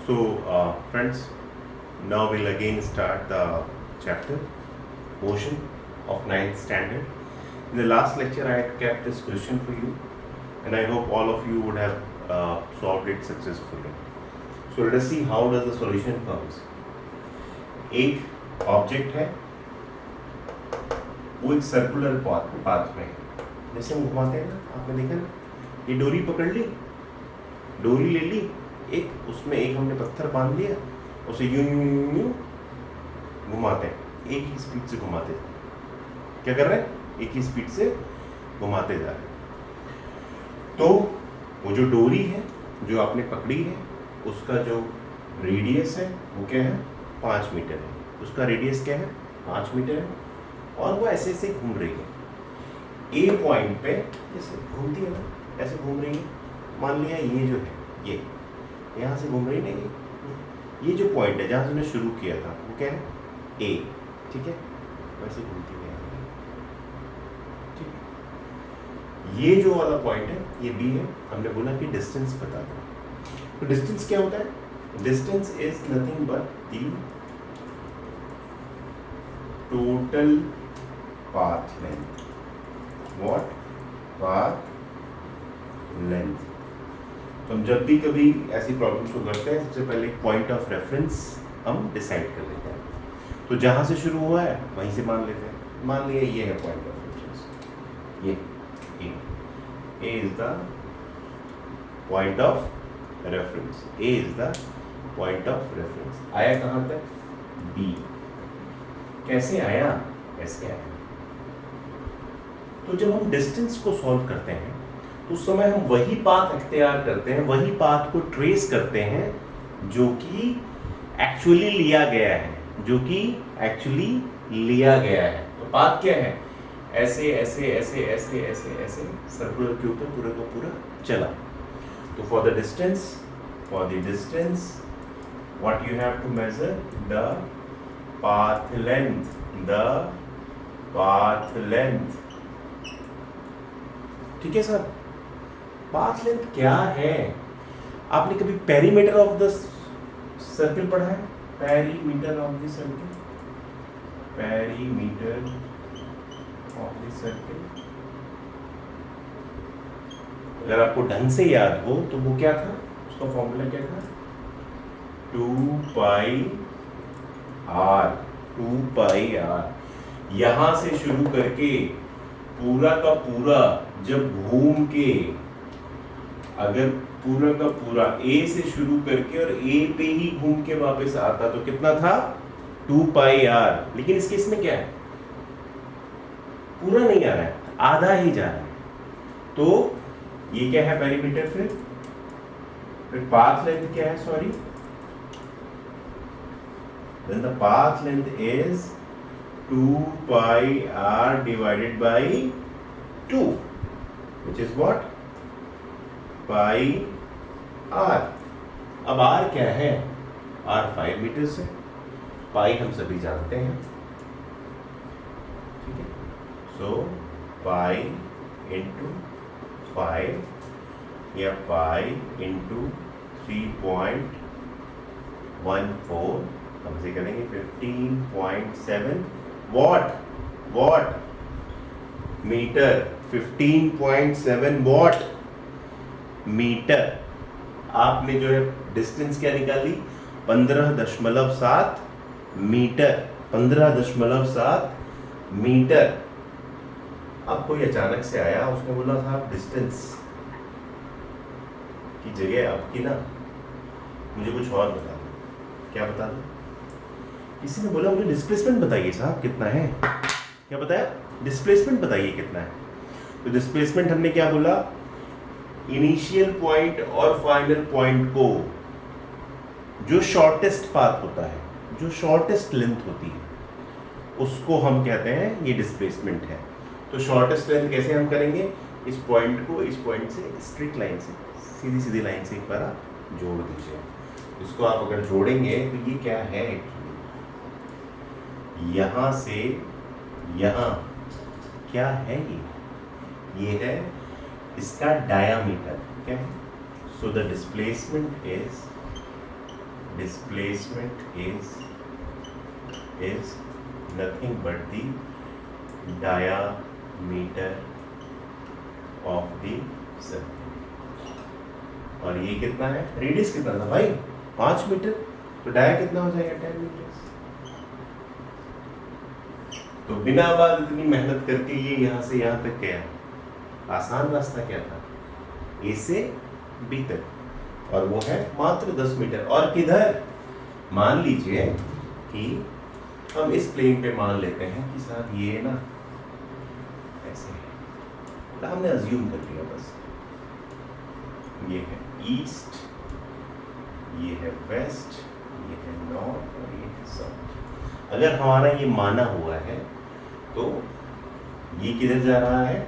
Friends, now we'll again start the chapter Motion of ninth standard. In the last lecture, I had kept this question for you, and I hope all of you would have solved it successfully. So let us see how does the solution comes. एक object है, वो एक circular path में है. जैसे हम घुमाते हैं ना, आपने देखा ना, ये डोरी पकड़ ली, डोरी ले ली, एक उसमें एक हमने पत्थर बांध लिया, उसे यूं यूं यूं यूं घुमाते हैं, एक ही स्पीड से घुमाते हैं. क्या कर रहे हैं? एक ही स्पीड से घुमाते जा रहे हैं. तो वो जो डोरी है जो आपने पकड़ी है, उसका जो रेडियस है वो क्या है? 5 मीटर है. उसका रेडियस क्या है? 5 मीटर है. और वो ऐसे ऐसे घूम रही है. ए पॉइंट पे जैसे घूमती है ना, ऐसे घूम रही है. मान लिया ये जो है, ये यहाँ से घूम रही नहीं, ये जो पॉइंट है जहाँ से हमने शुरू किया था वो क्या है? ए. ठीक है, वैसे घूमती है. ठीक है, ये जो वाला पॉइंट है ये बी है. हमने बोला कि डिस्टेंस बता दो. तो डिस्टेंस क्या होता है? Distance is nothing but the total path length. What? Path length. तो हम जब भी कभी ऐसी प्रॉब्लम्स को करते हैं, सबसे पहले पॉइंट ऑफ रेफरेंस हम डिसाइड कर लेते हैं. तो जहाँ से शुरू हुआ है वहीं से मान लेते हैं. मान लिया ये है पॉइंट ऑफ रेफरेंस, ये A is the point of reference. A is the point of reference. आया कहाँ तक? बी. कैसे आया? ऐसे आया. तो जब हम डिस्टेंस को सॉल्व करते हैं तो उस समय हम वही पाथ इख्तियार करते हैं, वही पाथ को ट्रेस करते हैं जो कि एक्चुअली लिया गया है, जो कि एक्चुअली लिया गया है. तो पाथ क्या है? ऐसे ऐसे ऐसे ऐसे ऐसे ऐसे सर्कुलर के ऊपर पूरा का पूरा चला. तो for the distance what you have to measure? The path length. The path length. ठीक है सर, पाथ लेंथ क्या है? आपने कभी पेरीमीटर ऑफ द सर्किल पढ़ा है? Perimeter of the circle. Perimeter of the circle अगर आपको ढंग से याद हो तो वो क्या था? उसका फॉर्मूला क्या था? 2 पाई आर. 2 pi are. यहां से शुरू करके पूरा का पूरा जब घूम के, अगर पूरा का पूरा ए से शुरू करके और ए पे ही घूम के वापस आता तो कितना था? 2 पाई आर. लेकिन इस केस में क्या है? पूरा नहीं आ रहा है, आधा ही जा रहा है. तो ये क्या है? पेरीमीटर. फिर पाथ लेंथ क्या है? Sorry, then the path length is 2 pi r divided by 2, which is what? Pi r. अब r क्या है? r 5 मीटर से. पाई हम सभी जानते हैं. ठीक है, सो पाई इंटू 5 या पाई इंटू 3.14 हम से करेंगे 15.7 वॉट मीटर. 15.7 watt meter. आपने जो है डिस्टेंस क्या निकाली? 15.7 मीटर. 15.7 मीटर. अब कोई अचानक से आया, उसने बोला था डिस्टेंस की जगह आपकी ना मुझे कुछ और बता दो. क्या बता दो? किसी ने बोला मुझे डिस्प्लेसमेंट बताइए साहब कितना है. क्या बताया? डिस्प्लेसमेंट बताइए कितना है. तो डिस्प्लेसमेंट हमने क्या बोला? इनिशियल पॉइंट और फाइनल पॉइंट को जो शॉर्टेस्ट पाथ होता है, जो शॉर्टेस्ट लेंथ होती है, उसको हम कहते हैं ये डिस्प्लेसमेंट है. तो शॉर्टेस्ट लेंथ कैसे हम करेंगे? इस पॉइंट को इस पॉइंट से स्ट्रेट लाइन से, सीधी सीधी लाइन से एक बार आप जोड़ दीजिए. इसको आप अगर जोड़ेंगे तो ये क्या है एक्चुअली? यहां से यहां क्या है? ये है इसका डायामीटर. क्या है? So the displacement is displacement is nothing but the diameter of the circle। और ये कितना है, रेडियस कितना था भाई 5 मीटर, तो डाया कितना हो जाएगा 10 मीटर। तो बिना बात इतनी मेहनत करके ये यहाँ से यहाँ तक गया, आसान रास्ता क्या था, ए से बी तक, और वो है मात्र 10 मीटर। और किधर, मान लीजिए कि हम इस प्लेन पे मान लेते हैं कि साहब ये ना ऐसे है, तो हमने अज्यूम कर लिया बस, ये है ईस्ट, ये है वेस्ट, ये है नॉर्थ और ये है साउथ। अगर हमारा ये माना हुआ है तो ये किधर जा रहा है,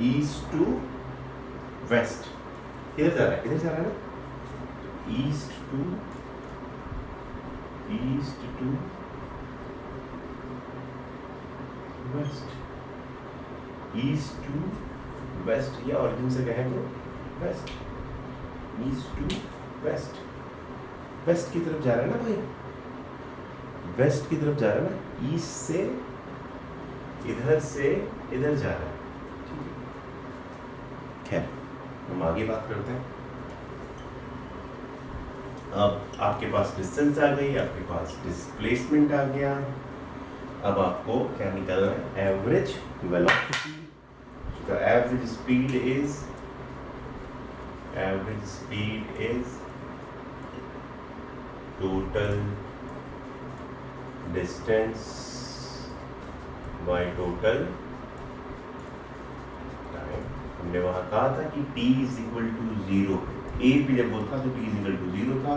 ईस्ट टू वेस्ट, किधर जा रहा है, किधर जा रहा है ना, east to west, east to west, या ओरिजिन से कहें तो west, east to west, west की तरफ जा रहा है ना भाई, वेस्ट की तरफ जा रहा है ना, ईस्ट से इधर जा रहा है। खैर हम आगे बात करते हैं। अब आपके पास डिस्टेंस आ गई, आपके पास डिस्प्लेसमेंट आ गया, अब आपको क्या निकालना है, एवरेज वेलोसिटी। तो average speed is total distance by total time. हमने वहां कहा था कि t is equal to 0, a पे जब होता तो t इज इक्वल टू 0 था,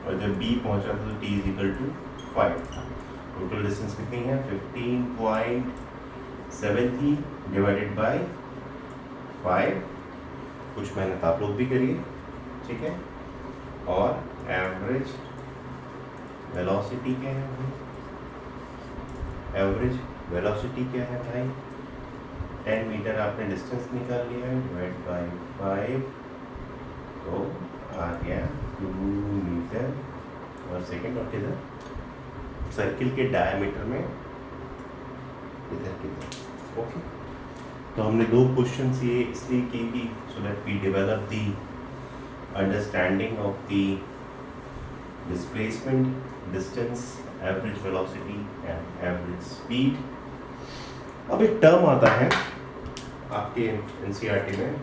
और जब b पहुंचा था तो t इज इक्वल टू 5 था। टोटल डिस्टेंस कितनी है, 15.7 थी, डिवाइडेड बाय 5। कुछ मेहनत आप लोग भी करिए, ठीक है। और एवरेज वेलोसिटी क्या है भाई, एवरेज वेलोसिटी क्या है भाई, 10 मीटर आपने डिस्टेंस निकाल लिया है, डिवाइड बाय 5, तो आ गया 2 मीटर और सेकेंड। और किधर, सर्किल के डायमीटर में इधर किधर, ओके। तो हमने 2 क्वेश्चंस ये इसलिए किए कि so that we develop the understanding of the displacement, distance, average velocity and average speed. अब एक टर्म आता है आपके एनसीईआरटी में,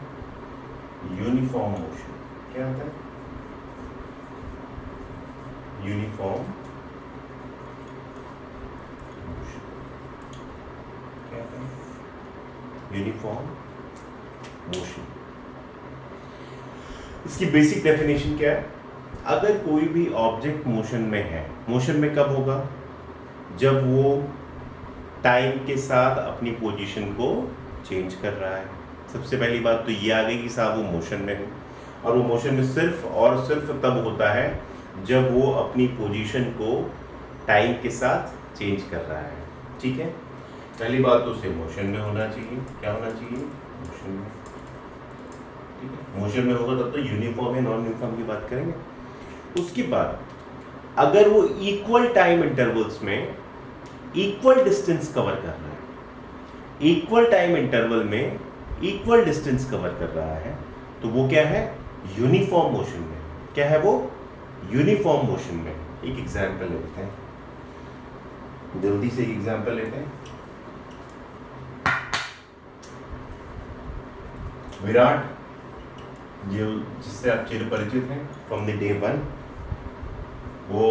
यूनिफॉर्म मोशन। क्या होता है, यूनिफॉर्म मोशन, क्या होता है, यूनिफॉर्म मोशन। इसकी बेसिक डेफिनेशन क्या है, अगर कोई भी ऑब्जेक्ट मोशन में है, मोशन में कब होगा, जब वो टाइम के साथ अपनी पोजीशन को चेंज कर रहा है। सबसे पहली बात तो ये आ गई कि साहब वो मोशन में है, और वो मोशन में सिर्फ और सिर्फ तब होता है जब वो अपनी पोजीशन को टाइम के साथ चेंज कर रहा है, ठीक है। पहली बात तो उसे मोशन में होना चाहिए, क्या होना चाहिए, मोशन में, ठीक है। मोशन में होगा तब तो यूनिफॉर्म या नॉन यूनिफॉर्म की बात करेंगे। उसके बाद अगर वो इक्वल टाइम इंटरवल्स में इक्वल डिस्टेंस कवर कर रहा है, इक्वल टाइम इंटरवल में इक्वल डिस्टेंस कवर कर रहा है, तो वो क्या है, यूनिफॉर्म मोशन में। क्या है वो, यूनिफॉर्म मोशन में। एक एग्जांपल लेते हैं, जल्दी से एक एग्जांपल लेते हैं। विराट, जो जिससे आप चिर परिचित हैं फ्रॉम द डे 1, वो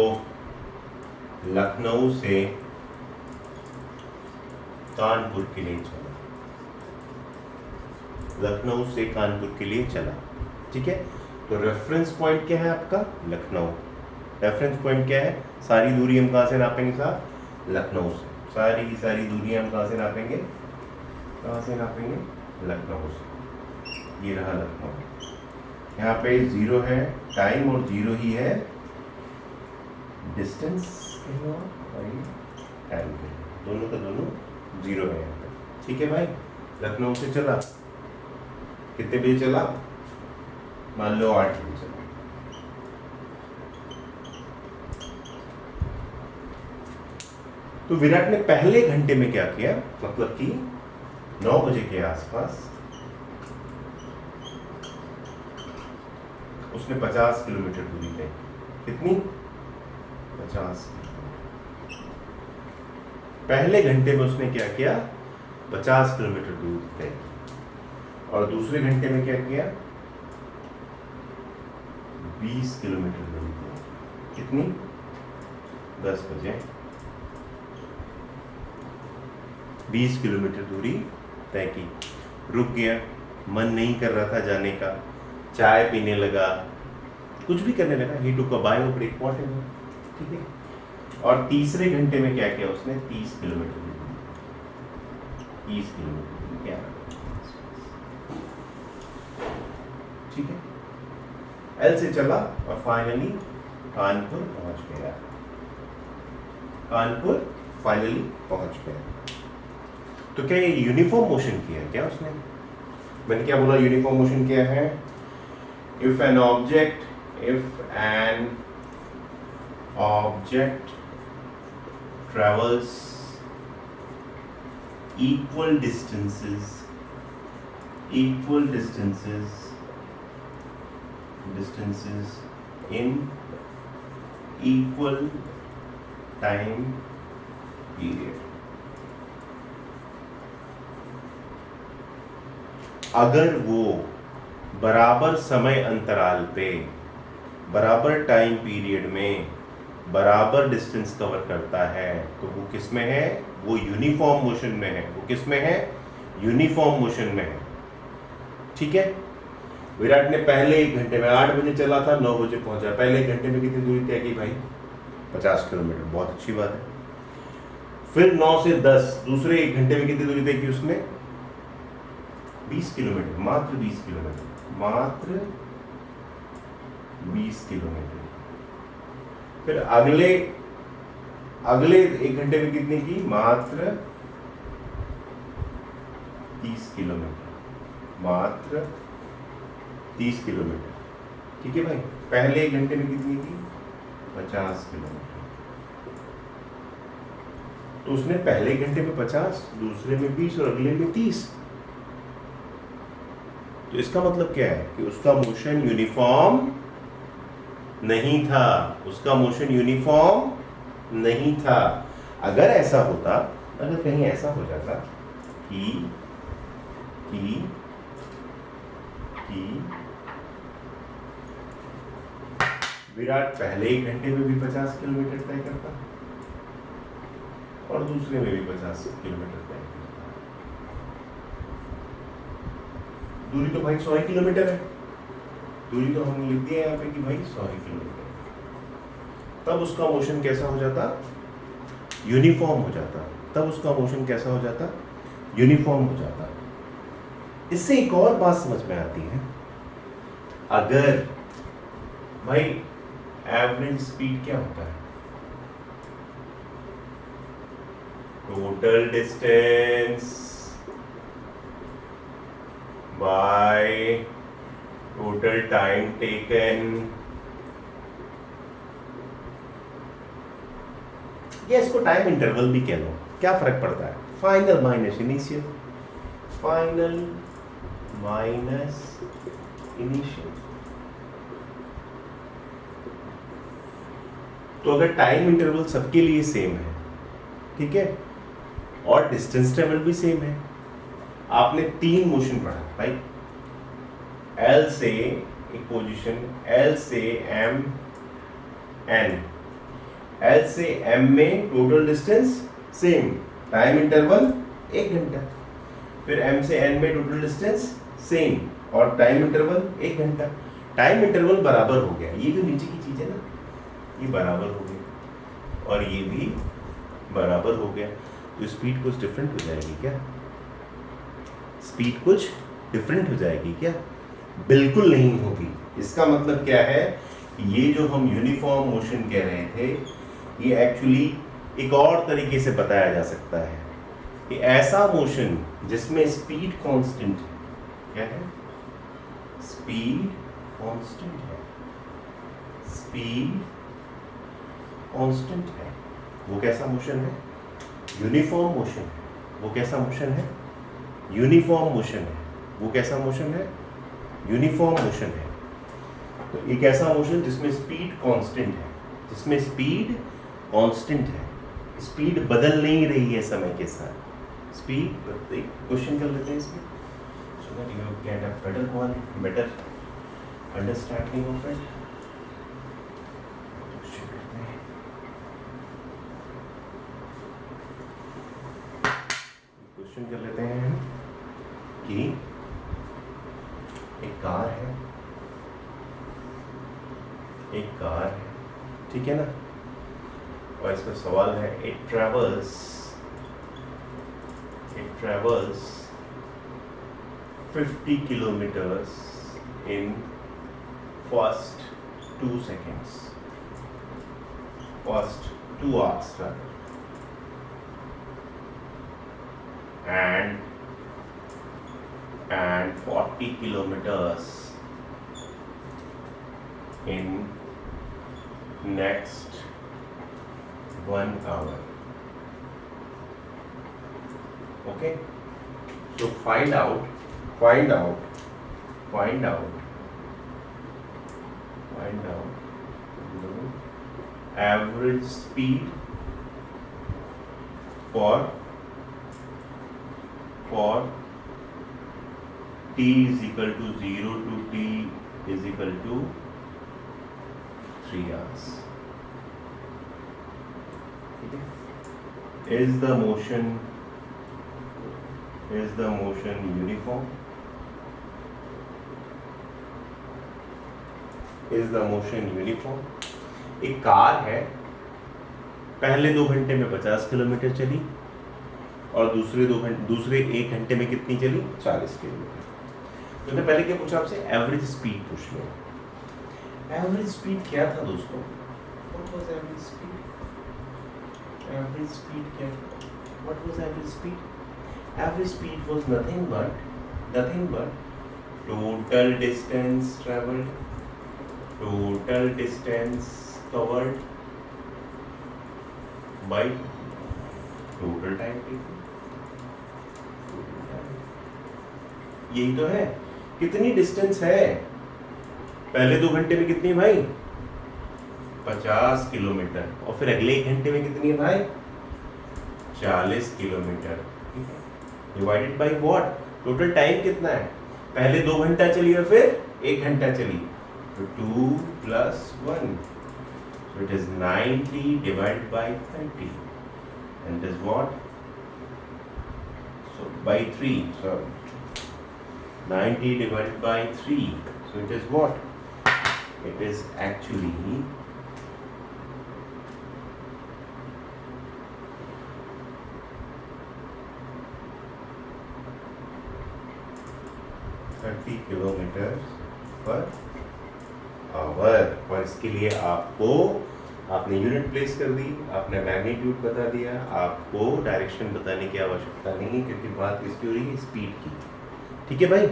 लखनऊ से कानपुर के लिए चला, लखनऊ से कानपुर के लिए चला, ठीक है। तो रेफरेंस पॉइंट क्या है आपका, लखनऊ। रेफरेंस पॉइंट क्या है, सारी दूरी हम कहाँ से नापेंगे साहब, लखनऊ से। सारी की सारी दूरी हम कहाँ से नापेंगे, कहाँ से नापेंगे, लखनऊ से। ये रहा लखनऊ, यहाँ पे 0 है टाइम और 0 ही है डिस्टेंस, और ये टाइम, दोनों का दोनों 0 है यहाँ पे, ठीक है भाई। लखनऊ से चला, कितने बजे चला, मान लो 8 बजे चला, तो विराट ने पहले घंटे में क्या किया, मतलब कि 9 बजे के आसपास उसने 50 किलोमीटर दूरी तय। कितनी? 50 किलोमीटर। पहले घंटे में उसने क्या किया? 50 किलोमीटर दूर तय। और दूसरे घंटे में क्या किया? 20 किलोमीटर दूरी तय। कितनी? 10 बजे 20 किलोमीटर दूरी तय की। रुक गया, मन नहीं कर रहा था जाने का, चाय पीने लगा, कुछ भी करने लगा। ही टुक अ बायो ब्रेक, व्हाटएवर, ठीक है। और तीसरे घंटे में क्या किया उसने? 30 किलोमीटर, 30 किलोमीटर क्या, ठीक है। एल से चला और फाइनली कानपुर पहुंच गया। कानपुर फाइनली पहुंच गया। तो क्या ये यूनिफॉर्म मोशन किया क्या उसने? मैंने क्या बोला यूनिफॉर्म मोशन किया है? If an object travels equal distances in equal time period, अगर वो बराबर समय अंतराल पे, बराबर टाइम पीरियड में बराबर डिस्टेंस कवर करता है, तो वो किस में है? वो यूनिफॉर्म मोशन में है। वो किस में है? यूनिफॉर्म मोशन में है, ठीक है। विराट ने पहले 1 घंटे में 8 बजे चला था, 9 बजे पहुंचा। पहले 1 घंटे में कितनी दूरी तय की भाई? 50 किलोमीटर, बहुत अच्छी बात है। फिर 9 से 10 दूसरे 1 घंटे में कितनी दूरी तय की उसने? 20 किलोमीटर, मात्र 20 किलोमीटर, मात्र 20 किलोमीटर। फिर अगले 1 घंटे में कितनी की? मात्र 30 किलोमीटर, मात्र 30 किलोमीटर, ठीक है भाई। पहले 1 घंटे में कितनी की? 50 किलोमीटर। तो उसने पहले घंटे में 50, दूसरे में 20 और अगले में 30। तो इसका मतलब क्या है कि उसका मोशन यूनिफॉर्म नहीं था। उसका मोशन यूनिफॉर्म नहीं था। अगर ऐसा होता, अगर कहीं ऐसा हो जाता कि विराट पहले 1 घंटे में भी 50 किलोमीटर तय करता और दूसरे में भी 50 किलोमीटर तय करता। दूरी तो भाई 100 किलोमीटर है। दूरी तो हमने लिख दिया यहाँ पे कि भाई 100 किलोमीटर। तब उसका मोशन कैसा हो जाता? यूनिफॉर्म हो जाता। तब उसका मोशन कैसा हो जाता? यूनिफॉर्म हो जाता। इससे एक और बात समझ में आती है, अगर भाई एवरेज स्पीड क्या होता है? Total distance by total time taken, या इसको टाइम इंटरवल भी कह लो, क्या फर्क पड़ता है? Final minus initial, final minus initial. तो अगर टाइम इंटरवल सबके लिए सेम है, ठीक है, और डिस्टेंस ट्रेवल भी सेम है, आपने 3 मोशन पढ़ा भाई। L से एक पोजीशन, L से M N, L से M में total distance same, time interval 1 घंटा। फिर M से N में टोटल डिस्टेंस सेम और टाइम इंटरवल 1 घंटा। टाइम इंटरवल बराबर हो गया। ये जो नीचे की चीज है ना, ये बराबर हो गई और ये भी बराबर हो गया। तो स्पीड कुछ डिफरेंट हो जाएगी क्या? स्पीड कुछ डिफरेंट हो जाएगी क्या? बिल्कुल नहीं होगी। इसका मतलब क्या है? ये जो हम यूनिफॉर्म मोशन कह रहे थे, ये एक्चुअली एक और तरीके से बताया जा सकता है कि ऐसा मोशन जिसमें स्पीड कांस्टेंट है। क्या है? स्पीड कांस्टेंट है। स्पीड कांस्टेंट है। वो कैसा मोशन है? यूनिफॉर्म मोशन है। वो कैसा मोशन है? यूनिफॉर्म मोशन है। वो कैसा मोशन है? यूनिफॉर्म मोशन है। तो एक ऐसा मोशन जिसमें स्पीड कांस्टेंट है, जिसमें स्पीड कांस्टेंट है, स्पीड बदल नहीं रही है समय के साथ। स्पीड, क्वेश्चन कर लेते हैं इसमें, so that you get a better understanding of it. Question कर लेते हैं कि एक कार है, ठीक है ना, और इसका सवाल है it travels 50 kilometers in first 2 seconds, first 2 hours rather, and 40 kilometers in next 1 hour. Okay, so find out average speed for t is equal to 0 to t is equal to 3 hours. Is the motion uniform? Is the motion uniform? एक car है, पहले 2 घंटे में 50 kilometre चली और दूसरे 1 घंटे में कितनी चली? 40 किलोमीटर। तो पहले क्या पूछा आपसे? एवरेज स्पीड पूछ लो। एवरेज स्पीड क्या था दोस्तों? What was average speed? Average speed क्या? What was average speed? Average speed was nothing but total distance traveled, total distance covered by total time taken. यही तो है। कितनी डिस्टेंस है? पहले 2 घंटे में कितनी भाई? 50 किलोमीटर, और फिर अगले 1 घंटे में कितनी है भाई? 40 kilometre. Divided by what? Total time कितना है? पहले 2 घंटा चली और फिर 1 घंटा चली, तो 2 + 1, so it is 90 divided by 30, and is what? So by 3, so 90 divided by 3, so it is what? It is actually 30 kilometre per hour. और इसके लिए आपने यूनिट प्लेस कर दी, आपने मैग्नीट्यूड बता दिया, आपको डायरेक्शन बताने की आवश्यकता नहीं है, क्योंकि बात किसकी हो रही है? स्पीड की। ठीक है भाई,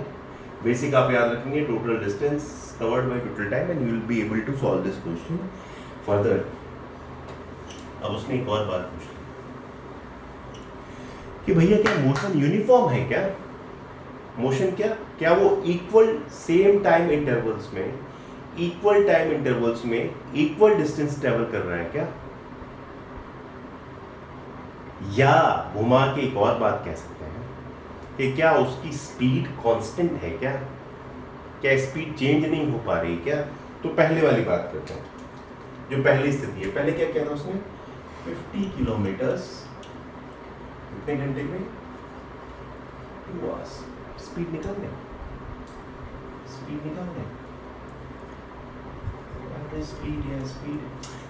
बेसिक आप याद रखेंगे, total distance covered by total time, and you will be able to solve this question further. अब उसने एक और बात पूछी कि भैया क्या मोशन यूनिफॉर्म है क्या? मोशन क्या वो इक्वल सेम टाइम इंटरवल्स में इक्वल डिस्टेंस ट्रेवल कर रहा है क्या? या घुमा के एक और बात कह सकते हैं कि क्या उसकी स्पीड कांस्टेंट है क्या स्पीड चेंज नहीं हो पा रही क्या? तो पहले वाली बात करते हैं, जो पहली स्थिति है। पहले क्या कहना उसने? 50 किलोमीटर्स कितने घंटे में? 2 hours। स्पीड निकाल दें, स्पीड।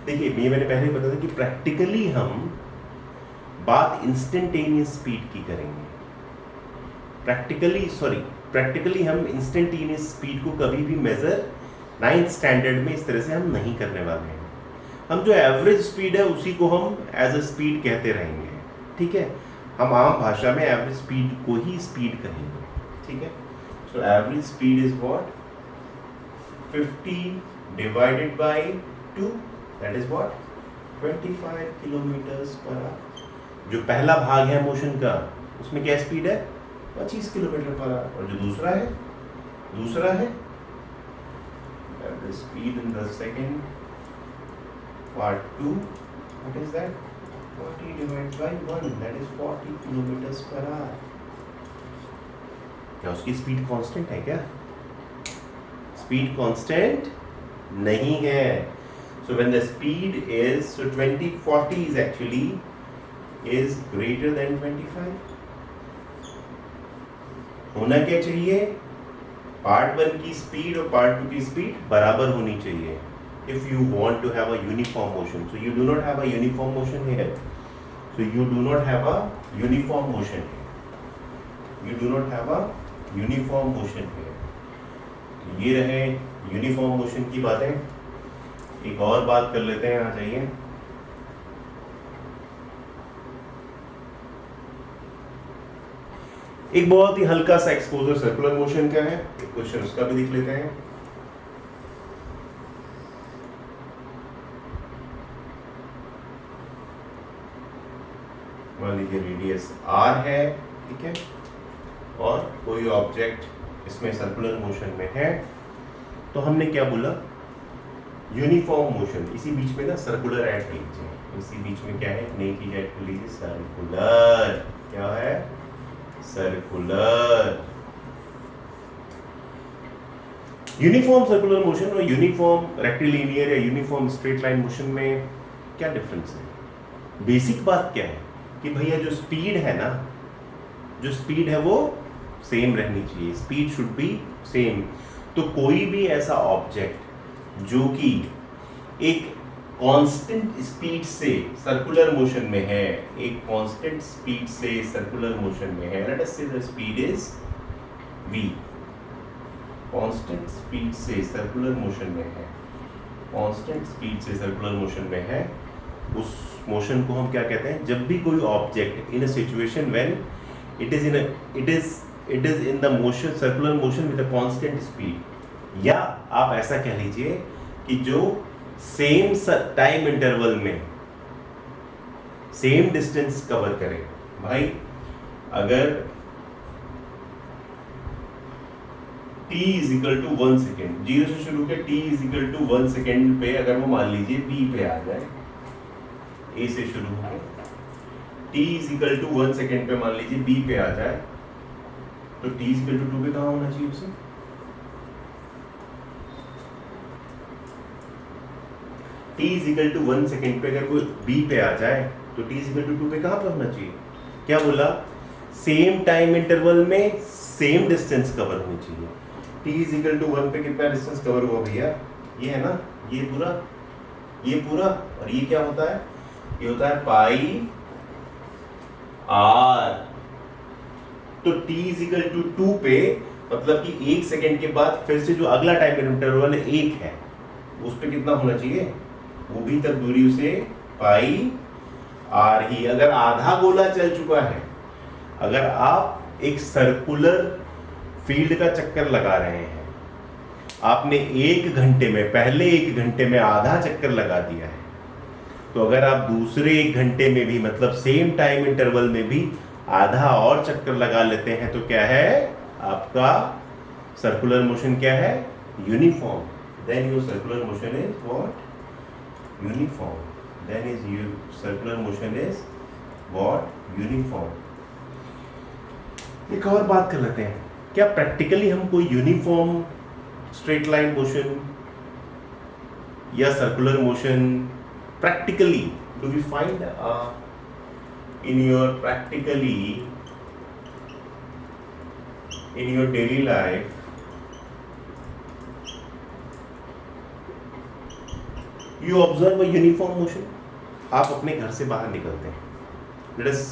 देखिए, मैंने पहले ही बताया था कि प्रैक्टिकली हम बात इंस्टेंटेनियस स्पीड की करेंगे। प्रैक्टिकली हम इंस्टेंटेनियस स्पीड को कभी भी मेजर 9th स्टैंडर्ड में इस तरह से हम नहीं करने वाले हैं। हम जो एवरेज स्पीड है उसी को हम एज अ स्पीड कहते रहेंगे। ठीक है, हम आम भाषा में एवरेज स्पीड को ही स्पीड कहेंगे। ठीक है, so average speed is what? 50 divided by 2, that is what? 25 kilometers per hour. जो पहला भाग है मोशन का उसमें क्या स्पीड है 25 किलोमीटर पर आवर, और जो दूसरा है the speed in the second part 2, what is that? 40 divided by 1, that is 40 kilometers per hour. क्या उसकी स्पीड कांस्टेंट है क्या? स्पीड कांस्टेंट नहीं है. So when the speed is, so 2040 is actually is greater than 25. होना क्या चाहिए? Part 1 की स्पीड और पार्ट 2 की स्पीड बराबर होनी चाहिए if you want to have a uniform motion. So you do not have a uniform motion here. So you do not have a uniform motion here. You do not have a uniform motion here. ये रहे uniform motion की बातें. एक और बात कर लेते हैं, आ जाइए. एक बहुत ही हल्का सा एक्सपोजर सर्कुलर मोशन का है, एक क्वेश्चन उसका भी देख लेते हैं. मान लीजिए रेडियस r है, ठीक है, और कोई ऑब्जेक्ट इसमें सर्कुलर मोशन में है, तो हमने क्या बोला? Uniform motion. इसी बीच में ना सर्कुलर ऐड कर लीजिए. इसी बीच में क्या है? नई चीज ऐड कर लीजिए, सर्कुलर. क्या है? सर्कुलर. यूनिफॉर्म सर्कुलर मोशन और यूनिफॉर्म रेक्टिलिनियर या यूनिफॉर्म स्ट्रेट लाइन मोशन में क्या डिफरेंस है? बेसिक बात क्या है कि भैया जो स्पीड है ना, जो स्पीड है वो सेम रहनी चाहिए. Speed should be same. तो कोई भी ऐसा ऑब्जेक्ट जो कि एक कांस्टेंट स्पीड से सर्कुलर मोशन में है, एक कांस्टेंट स्पीड से सर्कुलर मोशन में है, लेट अस से the speed is v. Constant speed से सर्कुलर मोशन में है, कांस्टेंट स्पीड से सर्कुलर मोशन में है, उस मोशन को हम क्या कहते हैं? जब भी कोई object in a situation when it is in the motion, circular motion with a constant speed, या आप ऐसा कह लीजिए कि जो सेम टाइम इंटरवल में सेम डिस्टेंस कवर करे. भाई अगर t is equal to 1 second, 0 से शुरू के t is equal to 1 second पे अगर वो मान लीजिए b पे आ जाए, a से शुरू होकर t is equal to 1 second पे मान लीजिए b पे आ जाए, तो t इज इक्वल टू 2 पे कहाँ होना चाहिए उसे? t is equal to 1 second पे अगर कोई b पे आ जाए तो t इज इक्वल टू 2 पे कहाँ पे होना चाहिए? क्या बोला? सेम टाइम इंटरवल में सेम डिस्टेंस कवर होनी चाहिए. t इज इक्वल टू 1 पे कितना डिस्टेंस कवर हुआ भैया? ये है ना, ये पूरा, और ये क्या होता है? ये होता है पाई r. तो t इज इक्वल टू 2 पे मतलब कि 1 सेकेंड के बाद फिर से जो अगला टाइम इंटरवल 1 है उस पे कितना होना चाहिए? वो भी तक दूरी उसे पाई r ही. अगर आधा गोला चल चुका है, अगर आप एक सर्कुलर फील्ड का चक्कर लगा रहे हैं, आपने 1 घंटे में, पहले 1 घंटे में आधा चक्कर लगा दिया है, तो अगर आप दूसरे 1 घंटे में भी मतलब सेम टाइम इंटरवल में भी आधा और चक्कर लगा लेते हैं तो क्या है? आपका सर्कुलर मोशन क्या है? Uniform. Then your circular motion is what? Uniform. Then is your circular motion is what? Uniform. एक और बात कर लेते हैं. क्या प्रैक्टिकली हम कोई यूनिफॉर्म स्ट्रेट लाइन मोशन या circular motion practically do we find in your daily life? You observe a uniform motion. आप अपने घर से बाहर निकलते हैं, लेट अस